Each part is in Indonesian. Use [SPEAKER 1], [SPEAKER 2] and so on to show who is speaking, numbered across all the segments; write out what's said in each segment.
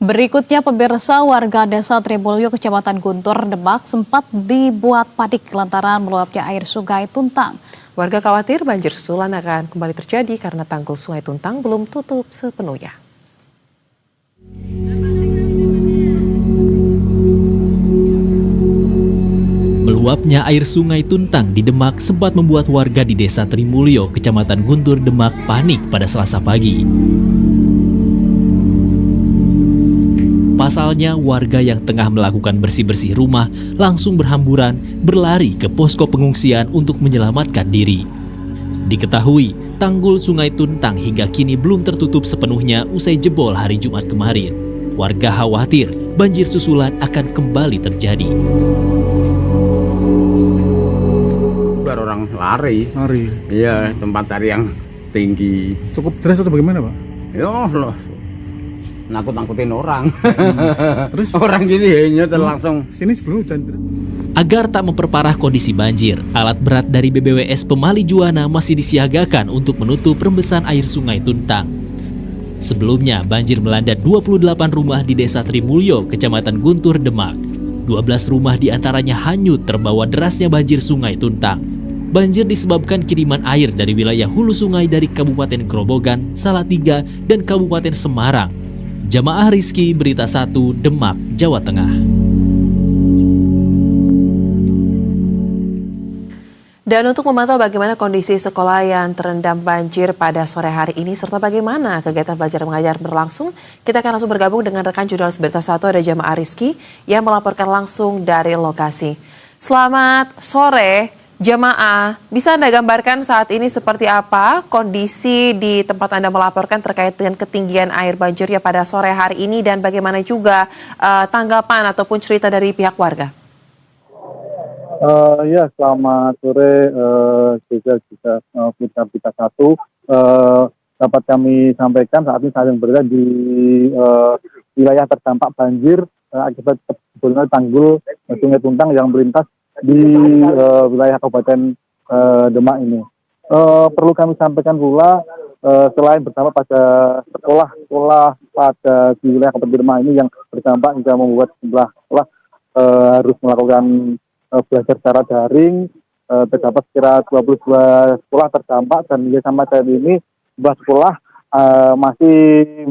[SPEAKER 1] Berikutnya pemirsa, warga desa Trimulyo, Kecamatan Guntur, Demak sempat dibuat panik lantaran meluapnya air sungai Tuntang.
[SPEAKER 2] Warga khawatir banjir susulan akan kembali terjadi karena tanggul sungai Tuntang belum tutup sepenuhnya.
[SPEAKER 3] Meluapnya air sungai Tuntang di Demak sempat membuat warga di desa Trimulyo, Kecamatan Guntur, Demak panik pada Selasa pagi. Pasalnya, warga yang tengah melakukan bersih-bersih rumah langsung berhamburan berlari ke posko pengungsian untuk menyelamatkan diri. Diketahui, tanggul sungai Tuntang hingga kini belum tertutup sepenuhnya usai jebol hari Jumat kemarin. Warga khawatir banjir susulan akan kembali terjadi.
[SPEAKER 4] Orang lari. Iya, tempat cari yang tinggi.
[SPEAKER 5] Cukup deras atau bagaimana, Pak?
[SPEAKER 4] Ya loh, nakut-nakutin orang.
[SPEAKER 5] Terus
[SPEAKER 4] orang gini hanya langsung
[SPEAKER 5] sini sebelum hujan.
[SPEAKER 3] Agar tak memperparah kondisi banjir, alat berat dari BBWS Pemali Juwana masih disiagakan untuk menutup rembesan air sungai Tuntang. Sebelumnya, banjir melanda 28 rumah di desa Trimulyo, Kecamatan Guntur, Demak. 12 rumah diantaranya hanyut terbawa derasnya banjir sungai Tuntang. Banjir disebabkan kiriman air dari wilayah hulu sungai dari Kabupaten Grobogan, Salatiga, dan Kabupaten Semarang. Jamaah Rizky, Berita 1, Demak, Jawa Tengah.
[SPEAKER 2] Dan untuk memantau bagaimana kondisi sekolah yang terendam banjir pada sore hari ini serta bagaimana kegiatan belajar mengajar berlangsung, kita akan langsung bergabung dengan rekan jurnalis Berita 1 ada Jamaah Rizky yang melaporkan langsung dari lokasi. Selamat sore, Jamaah. Bisa Anda gambarkan saat ini seperti apa kondisi di tempat Anda melaporkan terkait dengan ketinggian air banjirnya pada sore hari ini dan bagaimana juga tanggapan ataupun cerita dari pihak warga?
[SPEAKER 5] Ya, selamat sore juga kita satu. Dapat kami sampaikan saat ini saya berada di wilayah terdampak banjir akibat jebolnya tanggul Sungai Tuntang yang melintas di wilayah Kabupaten Demak ini. Perlu kami sampaikan pula selain berdampak pada sekolah pada di wilayah Kabupaten Demak ini yang berdampak hingga membuat sejumlah sekolah harus melakukan belajar secara daring, terdapat sekira 22 sekolah terdampak dan hingga sampai saat ini 2 sekolah masih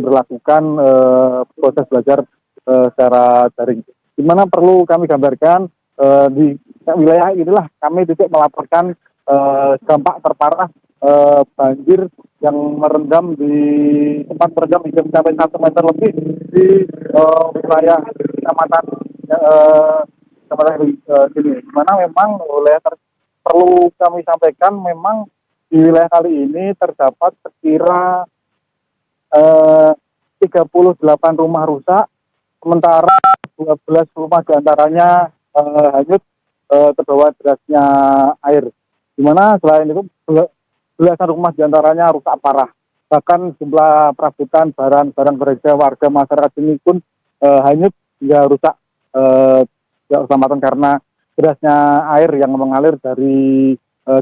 [SPEAKER 5] berlakukan proses belajar secara daring. Di mana perlu kami gambarkan di wilayah inilah kami titik melaporkan dampak terparah banjir yang merendam di tempat merendam hingga mencapai 1 meter lebih di wilayah kecamatan sini. Di mana memang wilayah perlu kami sampaikan memang di wilayah kali ini terdapat sekira 38 rumah rusak, sementara 12 rumah diantaranya hanyut terbawa derasnya air. Di mana selain itu belasan rumah diantaranya rusak parah. Bahkan jumlah perabotan barang berharga warga masyarakat ini pun hanyut hingga rusak keselamatan karena derasnya air yang mengalir dari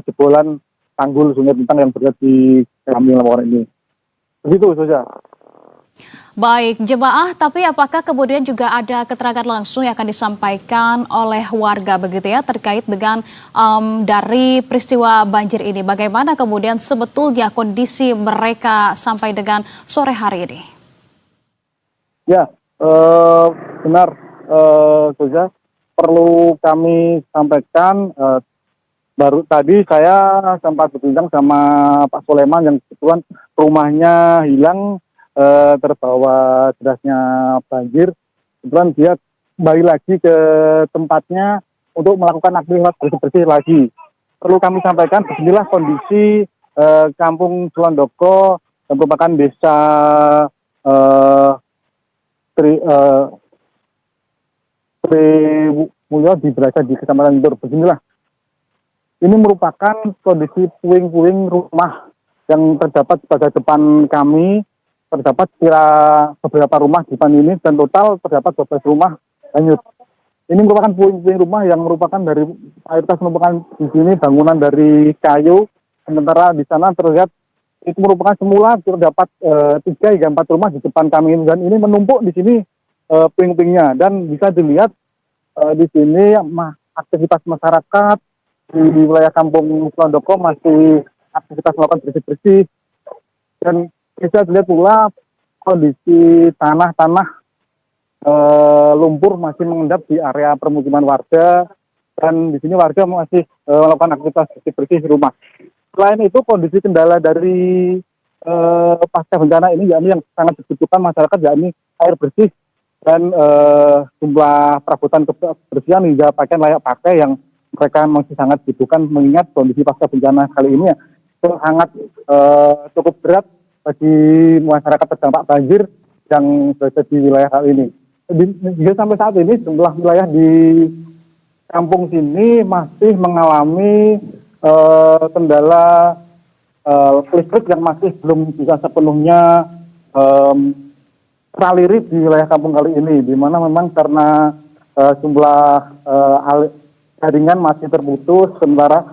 [SPEAKER 5] jebolan tanggul Sungai Tuntang yang berada di kami laporan ini. Begitu saja.
[SPEAKER 1] Baik, jemaah, tapi apakah kemudian juga ada keterangan langsung yang akan disampaikan oleh warga begitu ya terkait dengan dari peristiwa banjir ini? Bagaimana kemudian sebetulnya kondisi mereka sampai dengan sore hari ini?
[SPEAKER 5] Ya, benar saja. Perlu kami sampaikan, baru tadi saya sempat berbincang sama Pak Soleman yang kebetulan rumahnya hilang terbawa derasnya banjir. Kebetulan dia kembali lagi ke tempatnya untuk melakukan aktivitas bersih-bersih lagi. Perlu kami sampaikan, beginilah kondisi Kampung Sulandoko yang merupakan desa Mulyo berada di Kecamatan Guntur. Beginilah. Ini merupakan kondisi puing-puing rumah yang terdapat pada depan kami. Terdapat kira beberapa rumah di depan ini dan total terdapat 12 rumah hanyut. Ini merupakan puing-puing rumah yang merupakan dari mayoritas merupakan di sini bangunan dari kayu. Sementara di sana terlihat itu merupakan semula terdapat 3 hingga 4 rumah di depan kami dan ini menumpuk di sini puing-puingnya, dan bisa dilihat di sini aktivitas masyarakat di wilayah Kampung Selondoko masih aktivitas melakukan bersih-bersih, dan bisa dilihat pula kondisi tanah-tanah lumpur masih mengendap di area permukiman warga, dan di sini warga masih melakukan aktivitas bersih-bersih rumah. Selain itu, kondisi kendala dari pasca bencana ini yakni yang sangat dibutuhkan masyarakat yakni air bersih dan jumlah perabotan kebersihan hingga pakaian layak pakai yang mereka masih sangat dibutuhkan, mengingat kondisi pasca bencana kali ini ya sangat cukup berat bagi masyarakat terdampak banjir yang berada di wilayah kali ini. Hingga sampai saat ini jumlah wilayah di kampung sini masih mengalami kendala listrik yang masih belum bisa sepenuhnya teraliri di wilayah kampung kali ini, di mana memang karena jumlah jaringan masih terputus, sementara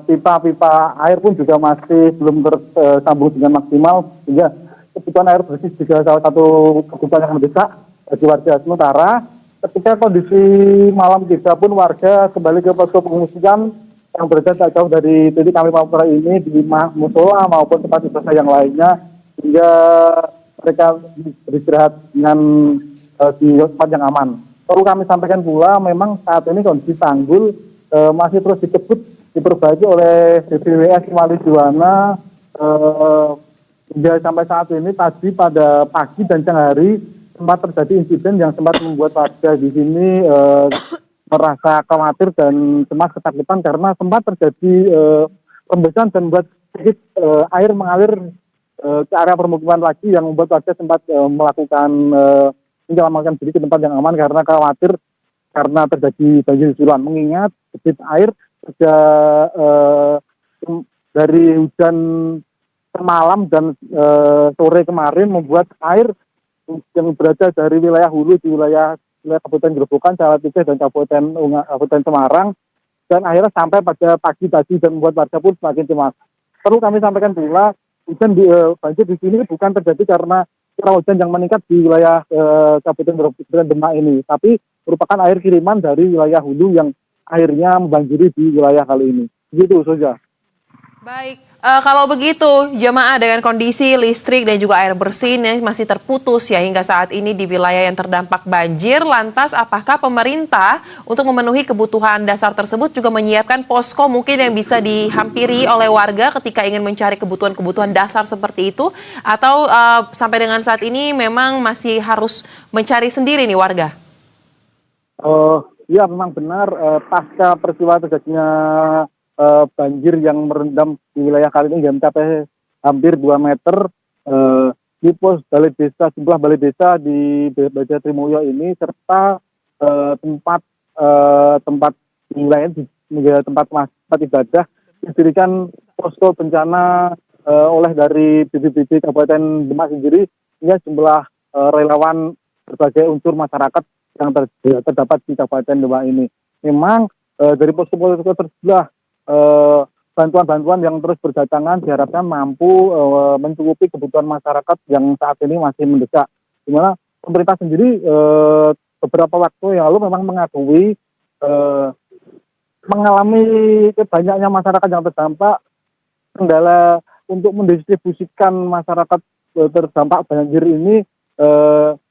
[SPEAKER 5] pipa-pipa air pun juga masih belum tersambung dengan maksimal, sehingga kebutuhan air bersih juga salah satu kebutuhan yang mendesak bagi warga. Sementara ketika kondisi malam tiba pun warga kembali ke posko pengungsian yang berada tak jauh dari titik kami melaporkan ini di musola maupun tempat ibadah yang lainnya, hingga mereka beristirahat dengan di tempat yang aman. Perlu kami sampaikan pula, memang saat ini kondisi tanggul masih terus dikebut diperbaiki oleh BPWS Wali Juwana hingga sampai saat ini. Tadi pada pagi dan siang hari sempat terjadi insiden yang sempat membuat warga di sini merasa khawatir dan cemas ketakutan karena sempat terjadi rembesan dan membuat sedikit air mengalir ke area permukiman lagi yang membuat warga sempat melakukan menyelamatkan diri ke tempat yang aman karena khawatir karena terjadi banjir susulan. Mengingat debit air dari hujan semalam dan sore kemarin membuat air yang berada dari wilayah hulu di wilayah Kabupaten Grobogan, Salatiga, dan Kabupaten Semarang, dan akhirnya sampai pada pagi tadi dan membuat warga pun semakin cemas. Perlu kami sampaikan pula, hujan banjir di sini bukan terjadi karena curah hujan yang meningkat di wilayah Kabupaten Grobogan Demak ini, tapi merupakan air kiriman dari wilayah hulu yang akhirnya membanjiri di wilayah kali ini. Begitu saja.
[SPEAKER 2] Baik, kalau begitu jemaah dengan kondisi listrik dan juga air bersih masih terputus ya hingga saat ini di wilayah yang terdampak banjir. Lantas apakah pemerintah untuk memenuhi kebutuhan dasar tersebut juga menyiapkan posko mungkin yang bisa dihampiri oleh warga ketika ingin mencari kebutuhan-kebutuhan dasar seperti itu? Atau sampai dengan saat ini memang masih harus mencari sendiri nih warga?
[SPEAKER 5] Ya, memang benar pasca peristiwa terjadinya banjir yang merendam di wilayah kali ini yang mencapai hampir 2 meter di pos balai desa, sebuah balai desa di Baja Trimulyo ini, serta tempat wilayah tempat ibadah didirikan posko bencana oleh dari BPBD Kabupaten Demak sendiri, hingga jumlah relawan berbagai unsur masyarakat yang terdapat di Kabupaten Demak ini. Memang dari posko-posko tersebelah bantuan-bantuan yang terus berdatangan diharapkan mampu mencukupi kebutuhan masyarakat yang saat ini masih mendesak. Di mana pemerintah sendiri beberapa waktu yang lalu memang mengakui mengalami banyaknya masyarakat yang terdampak, kendala untuk mendistribusikan masyarakat terdampak banjir ini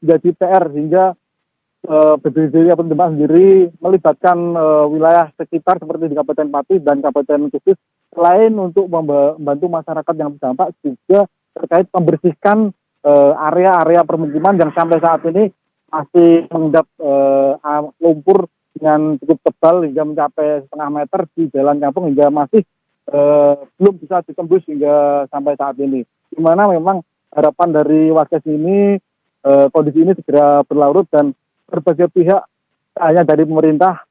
[SPEAKER 5] menjadi PR, hingga BPBD Kabupaten Demak sendiri melibatkan wilayah sekitar seperti di Kabupaten Pati dan Kabupaten Kudus, selain untuk membantu masyarakat yang terdampak juga terkait membersihkan area-area permukiman yang sampai saat ini masih mengendap lumpur dengan cukup tebal hingga mencapai 0,5 meter di jalan kampung, hingga masih belum bisa ditembus hingga sampai saat ini. Di mana memang harapan dari warga sini kondisi ini segera berlarut, dan berbagai pihak, hanya dari pemerintah,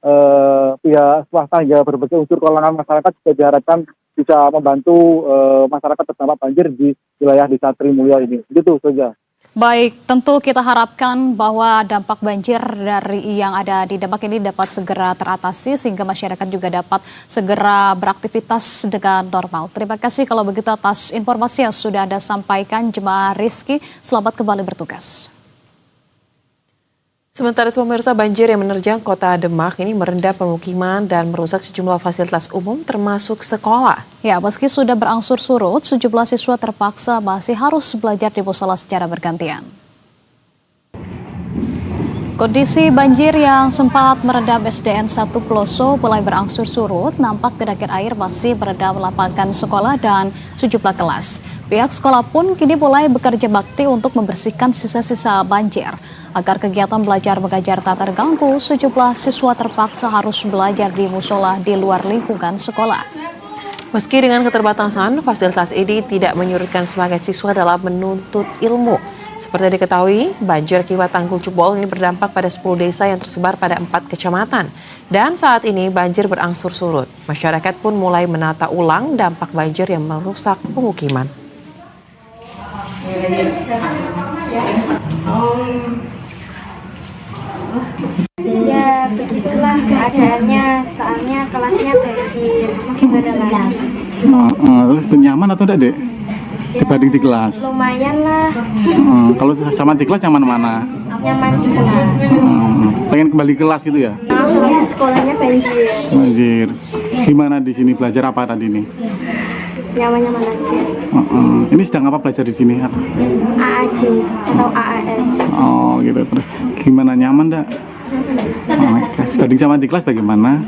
[SPEAKER 5] pihak swasta hingga berbagai unsur kalangan masyarakat juga diharapkan bisa membantu masyarakat terdampak banjir di wilayah Desa Trimulyo ini. Begitu saja.
[SPEAKER 1] Baik, tentu kita harapkan bahwa dampak banjir dari yang ada di Demak ini dapat segera teratasi sehingga masyarakat juga dapat segera beraktivitas dengan normal. Terima kasih kalau begitu atas informasi yang sudah Anda sampaikan, Jemaah Rizky. Selamat kembali bertugas.
[SPEAKER 2] Sementara itu pemirsa, banjir yang menerjang kota Demak ini merendam pemukiman dan merusak sejumlah fasilitas umum termasuk sekolah.
[SPEAKER 1] Ya, meski sudah berangsur surut, sejumlah siswa terpaksa masih harus belajar di musola secara bergantian. Kondisi banjir yang sempat merendam SDN 1 Peloso mulai berangsur surut, nampak genangan air masih merendam lapangan sekolah dan sejumlah kelas. Pihak sekolah pun kini mulai bekerja bakti untuk membersihkan sisa-sisa banjir. Agar kegiatan belajar mengajar tak terganggu, sejumlah siswa terpaksa harus belajar di musola di luar lingkungan sekolah.
[SPEAKER 2] Meski dengan keterbatasan, fasilitas ini tidak menyurutkan semangat siswa dalam menuntut ilmu. Seperti diketahui, banjir akibat tanggul jebol ini berdampak pada 10 desa yang tersebar pada 4 kecamatan. Dan saat ini banjir berangsur surut. Masyarakat pun mulai menata ulang dampak banjir yang merusak pemukiman.
[SPEAKER 6] Ya begitulah keadaannya, soalnya kelasnya banjir. Gimana lagi?
[SPEAKER 5] Terus nyaman atau enggak, Dek? Dibanding di kelas?
[SPEAKER 6] Lumayan lah,
[SPEAKER 5] Kalau sama di kelas nyaman mana?
[SPEAKER 6] nyaman di kelas.
[SPEAKER 5] Pengen kembali ke kelas gitu ya?
[SPEAKER 6] Soalnya sekolahnya banjir,
[SPEAKER 5] Banjir. Gimana di sini belajar apa tadi nih?
[SPEAKER 6] nyaman-nyaman aja.
[SPEAKER 5] Ini sedang apa belajar di sini?
[SPEAKER 6] AAJ atau AAS.
[SPEAKER 5] Oh gitu. Terus gimana, nyaman enggak? Dibanding sama di kelas bagaimana?